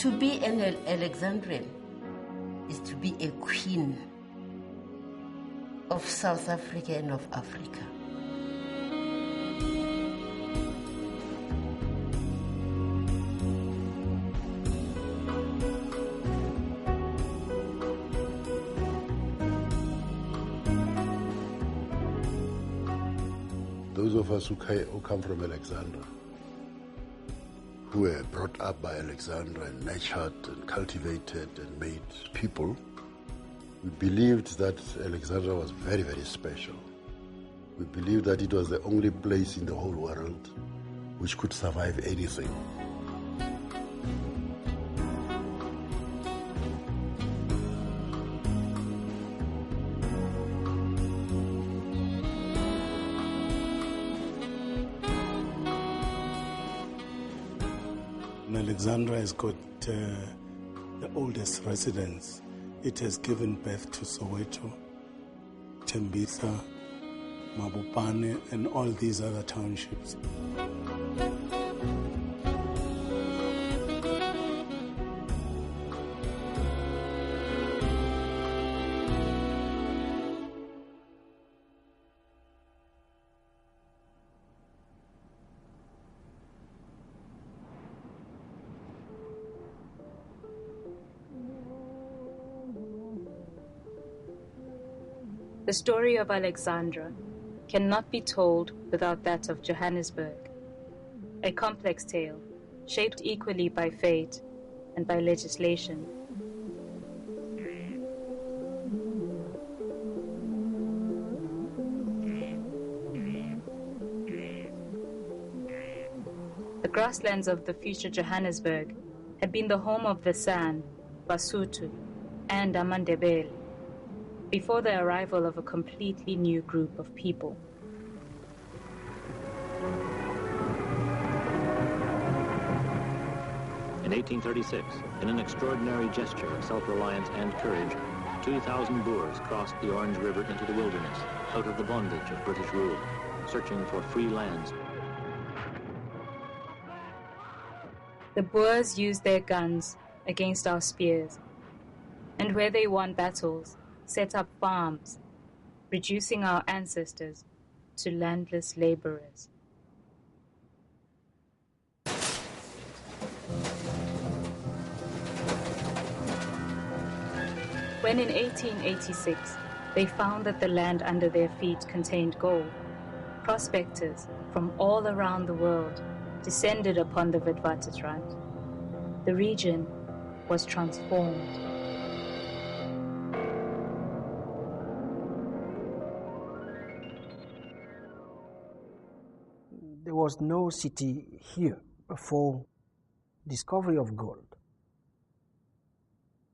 To be an Alexandrian is to be a queen of South Africa and of Africa. Those of us who come from Alexandra, who were brought up by Alexandra and nurtured and cultivated and made people, we believed that Alexandra was very, very special. We believed that it was the only place in the whole world which could survive anything. Alexandra has got the oldest residence. It has given birth to Soweto, Tembisa, Mabopane, and all these other townships. The story of Alexandra cannot be told without that of Johannesburg, a complex tale shaped equally by fate and by legislation. The grasslands of the future Johannesburg had been the home of the San, Basotho, and Amandebele, before the arrival of a completely new group of people. In 1836, in an extraordinary gesture of self-reliance and courage, 2,000 Boers crossed the Orange River into the wilderness, out of the bondage of British rule, searching for free lands. The Boers used their guns against our spears, and where they won battles, set up farms, reducing our ancestors to landless laborers. When in 1886 they found that the land under their feet contained gold, prospectors from all around the world descended upon the Witwatersrand. The region was transformed. There was no city here before discovery of gold.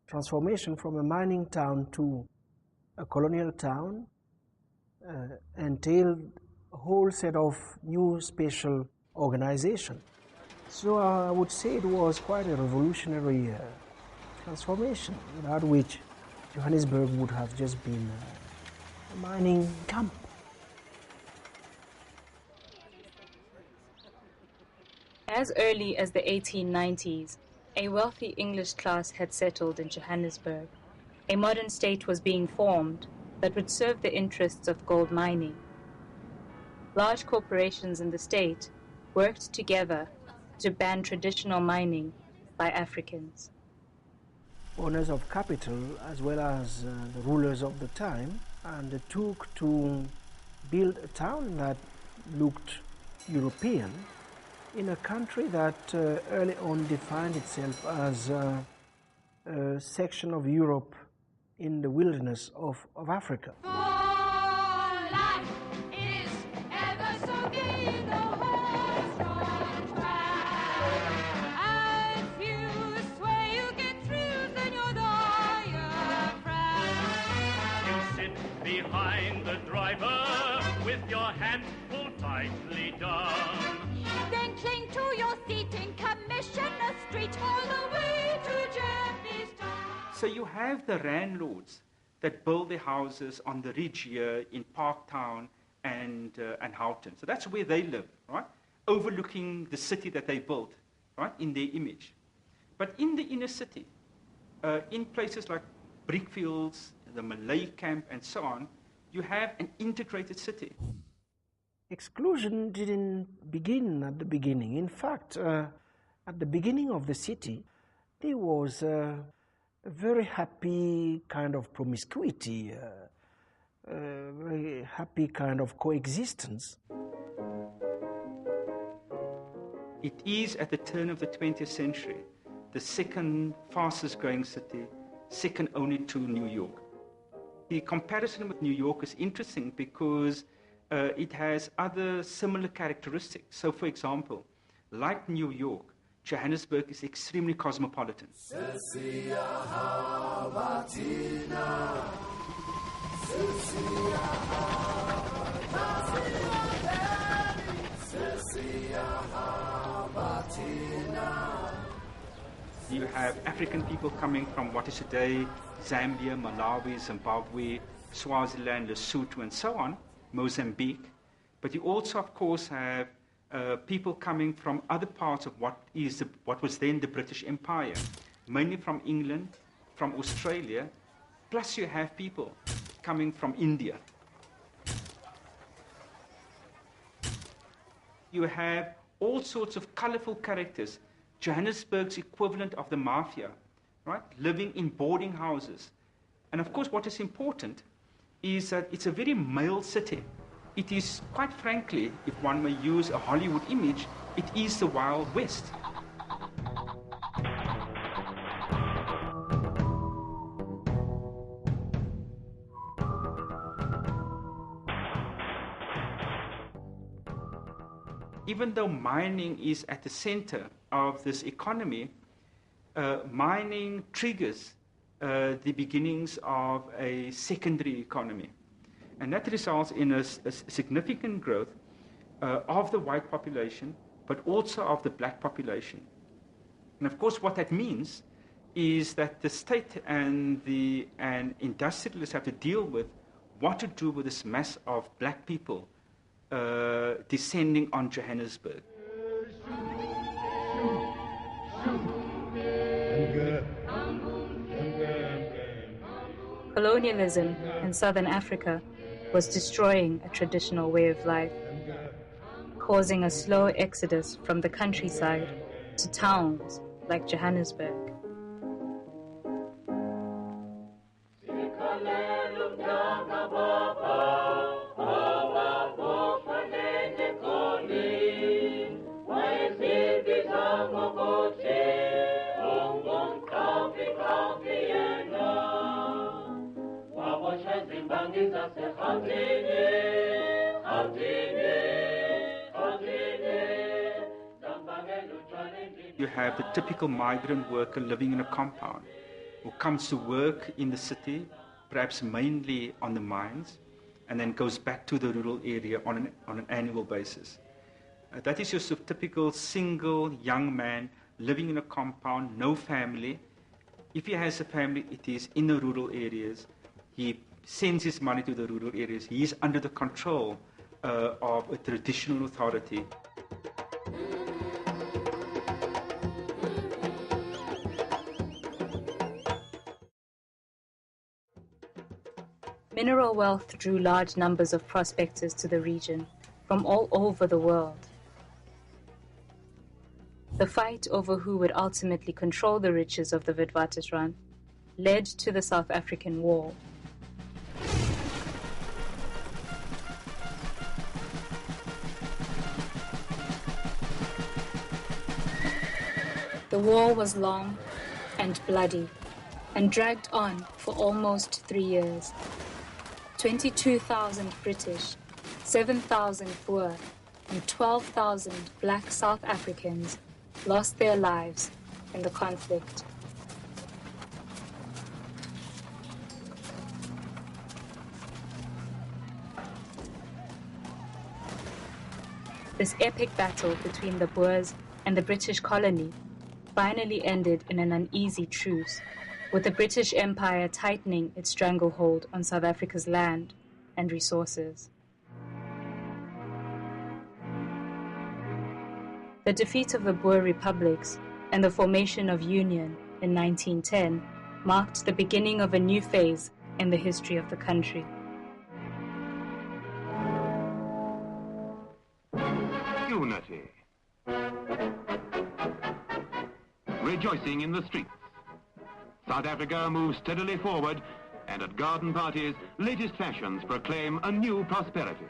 Transformation from a mining town to a colonial town entailed a whole set of new spatial organization. So I would say it was quite a revolutionary transformation, without which Johannesburg would have just been a mining camp. As early as the 1890s, a wealthy English class had settled in Johannesburg. A modern state was being formed that would serve the interests of gold mining. Large corporations in the state worked together to ban traditional mining by Africans. Owners of capital, as well as the rulers of the time, undertook to build a town that looked European in a country that early on defined itself as a section of Europe in the wilderness of Africa. Behind the driver with your hands pulled tightly down. Then cling to your seat in Commissioner Street all the way to Journey's Town. So you have the landlords that build their houses on the ridge here in Parktown and Houghton. So that's where they live, right? Overlooking the city that they built, right, in their image. But in the inner city, in places like Brickfields, the Malay camp, and so on, you have an integrated city. Exclusion didn't begin at the beginning. In fact, at the beginning of the city, there was a very happy kind of promiscuity, a very happy kind of coexistence. It is, at the turn of the 20th century, the second fastest growing city, second only to New York. The comparison with New York is interesting because it has other similar characteristics. So, for example, like New York, Johannesburg is extremely cosmopolitan. You have African people coming from what is today Zambia, Malawi, Zimbabwe, Swaziland, Lesotho, and so on, Mozambique. But you also, of course, have people coming from other parts of what was then the British Empire, mainly from England, from Australia, plus you have people coming from India. You have all sorts of colorful characters, Johannesburg's equivalent of the mafia, right? Living in boarding houses. And of course, what is important is that it's a very male city. It is, quite frankly, if one may use a Hollywood image, it is the Wild West. Even though mining is at the center of this economy, mining triggers the beginnings of a secondary economy. And that results in a significant growth of the white population, but also of the black population. And of course, what that means is that the state and industrialists have to deal with what to do with this mass of black people descending on Johannesburg. Colonialism in southern Africa was destroying a traditional way of life, causing a slow exodus from the countryside to towns like Johannesburg. You have the typical migrant worker living in a compound who comes to work in the city, perhaps mainly on the mines, and then goes back to the rural area on an annual basis. That is your sort of typical single young man living in a compound, no family. If he has a family, it is in the rural areas. He sends his money to the rural areas. He is under the control of a traditional authority. Mineral wealth drew large numbers of prospectors to the region from all over the world. The fight over who would ultimately control the riches of the Witwatersrand led to the South African War. The war was long and bloody and dragged on for almost 3 years. 22,000 British, 7,000 Boer, and 12,000 black South Africans lost their lives in the conflict. This epic battle between the Boers and the British colony finally ended in an uneasy truce, with the British Empire tightening its stranglehold on South Africa's land and resources. The defeat of the Boer republics and the formation of Union in 1910 marked the beginning of a new phase in the history of the country. Unity. Rejoicing in the streets. South Africa moves steadily forward, and at garden parties, latest fashions proclaim a new prosperity.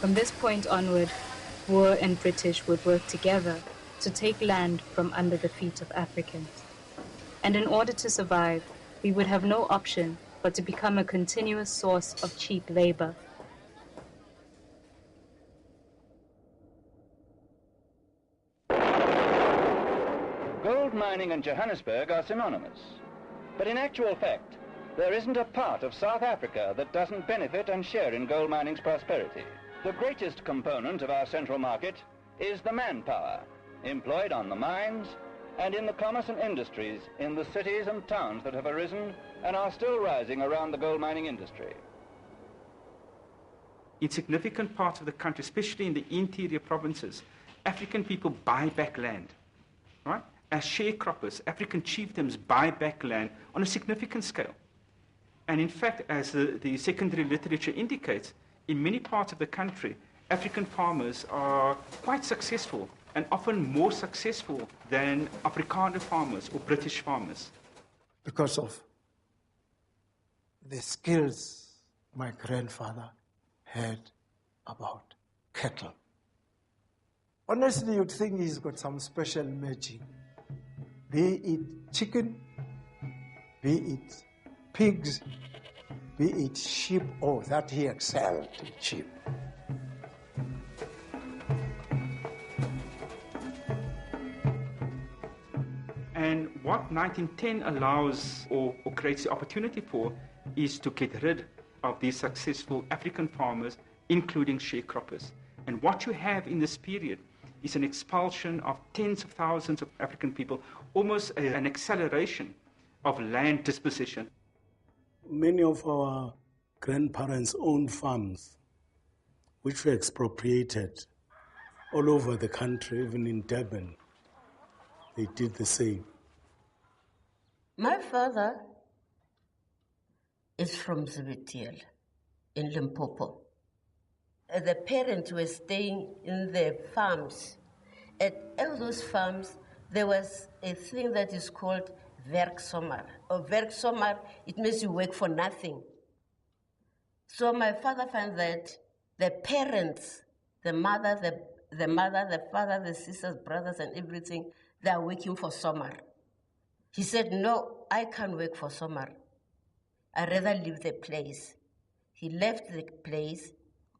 From this point onward, Boer and British would work together to take land from under the feet of Africans. And in order to survive, we would have no option but to become a continuous source of cheap labor. Gold mining and Johannesburg are synonymous. But in actual fact, there isn't a part of South Africa that doesn't benefit and share in gold mining's prosperity. The greatest component of our central market is the manpower employed on the mines and in the commerce and industries in the cities and towns that have arisen and are still rising around the gold mining industry. In significant parts of the country, especially in the interior provinces, African people buy back land, right? As sharecroppers, African chiefdoms buy back land on a significant scale. And in fact, as the secondary literature indicates, in many parts of the country, African farmers are quite successful and often more successful than Afrikaner farmers or British farmers. Because of the skills my grandfather had about cattle. Honestly, you'd think he's got some special magic. Be it chicken, be it pigs, be it sheep. Oh, that he excelled in sheep. And what 1910 allows or creates the opportunity for is to get rid of these successful African farmers, including sharecroppers. And what you have in this period is an expulsion of tens of thousands of African people, almost an acceleration of land dispossession. Many of our grandparents owned farms, which were expropriated all over the country, even in Durban. They did the same. My father is from Zibitiel in Limpopo. The parents were staying in their farms. At all those farms, there was a thing that is called werksommer. Or werksommer, it means you work for nothing. So my father found that the parents, the mother, the father, the sisters, brothers, and everything, they are working for summer. He said, no, I can't work for summer. I'd rather leave the place. He left the place.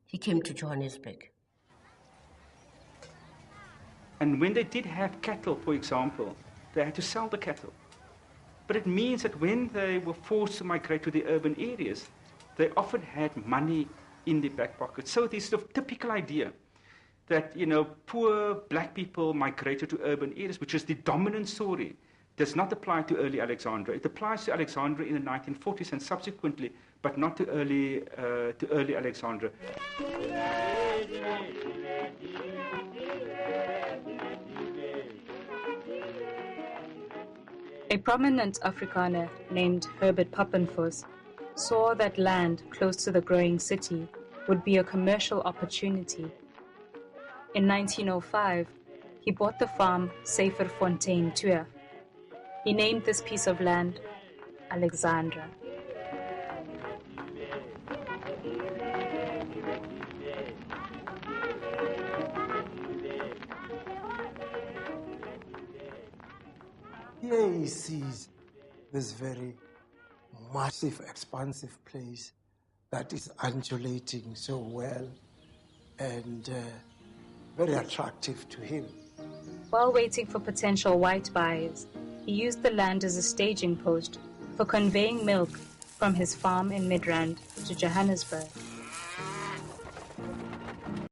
He came to Johannesburg. And when they did have cattle, for example, they had to sell the cattle. But it means that when they were forced to migrate to the urban areas, they often had money in their back pocket. So this sort of typical idea that, poor black people migrated to urban areas, which is the dominant story, does not apply to early Alexandria. It applies to Alexandria in the 1940s and subsequently, but not to early Alexandria. A prominent Afrikaner named Herbert Pappenfuss saw that land close to the growing city would be a commercial opportunity. In 1905, he bought the farm Syferfontein 2. He named this piece of land Alexandra. Here he sees this very massive, expansive place that is undulating so well and very attractive to him. While waiting for potential white buyers, he used the land as a staging post for conveying milk from his farm in Midrand to Johannesburg.